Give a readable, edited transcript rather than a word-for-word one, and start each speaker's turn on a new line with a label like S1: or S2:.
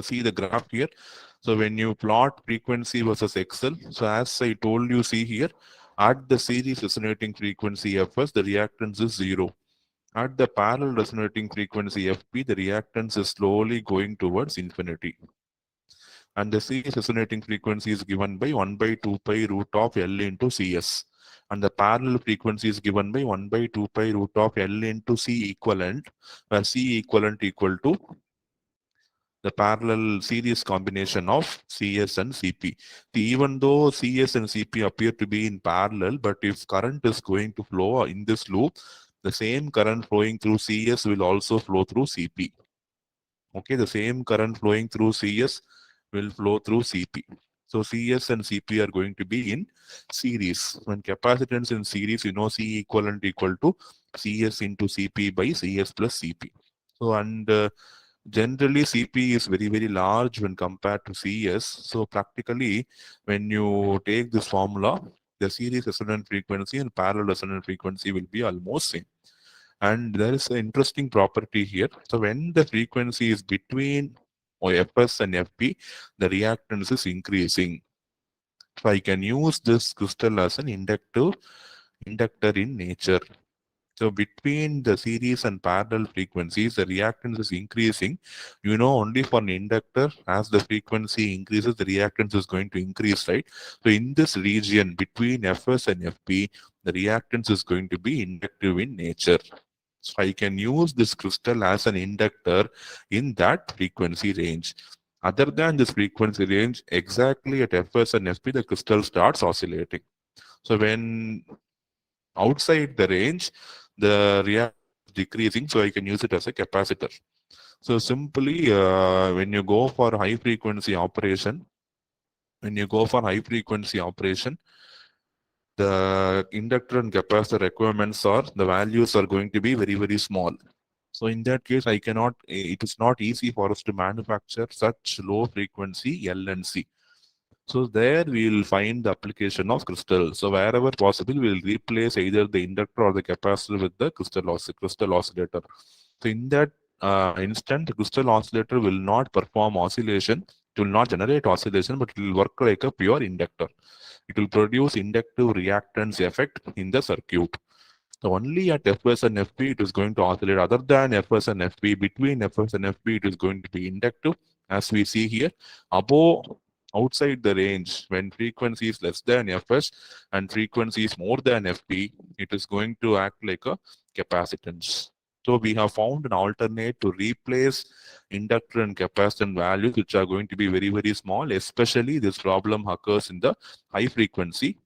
S1: see the graph here. So when you plot frequency versus XL, so as I told you, see here, at the series resonating frequency Fs, the reactance is 0. At the parallel resonating frequency Fp, the reactance is slowly going towards infinity. And the series resonating frequency is given by 1 by 2 pi root of L into Cs. And the parallel frequency is given by 1 by 2 pi root of L into C equivalent, where C equivalent equal to the parallel series combination of CS and CP. Even though CS and CP appear to be in parallel, but if current is going to flow in this loop, the same current flowing through CS will also flow through CP. Okay, the same current flowing through CS will flow through CP. So CS and CP are going to be in series. When capacitance in series, you know C equivalent equal to CS into CP by CS plus CP. So generally CP is very, very large when compared to CS. So practically, when you take this formula, the series resonant frequency and parallel resonant frequency will be almost same. And there is an interesting property here. So when the frequency is between Fs and Fp, the reactance is increasing. So I can use this crystal as an inductor in nature. So between the series and parallel frequencies, the reactance is increasing. You know, only for an inductor, as the frequency increases, the reactance is going to increase, right? So in this region between Fs and Fp, the reactance is going to be inductive in nature. So I can use this crystal as an inductor in that frequency range. Other than this frequency range, exactly at Fs and Fp, the crystal starts oscillating. So when outside the range, the reactance is decreasing, so I can use it as a capacitor. So simply, when you go for high frequency operation, the inductor and capacitor requirements are, the values are going to be very, very small. So in that case, it is not easy for us to manufacture such low frequency L and C. So there we will find the application of crystal. So wherever possible, we will replace either the inductor or the capacitor with the crystal oscillator. So in that instant, the crystal oscillator will not perform oscillation. It will not generate oscillation, but it will work like a pure inductor. It will produce inductive reactance effect in the circuit. So only at Fs and Fp it is going to oscillate. Other than Fs and Fp, between Fs and Fp, it is going to be inductive, as we see here. Above, outside the range, when frequency is less than Fs and frequency is more than Fp, it is going to act like a capacitance. So we have found an alternate to replace inductor and capacitor values, which are going to be very, very small. Especially this problem occurs in the high frequency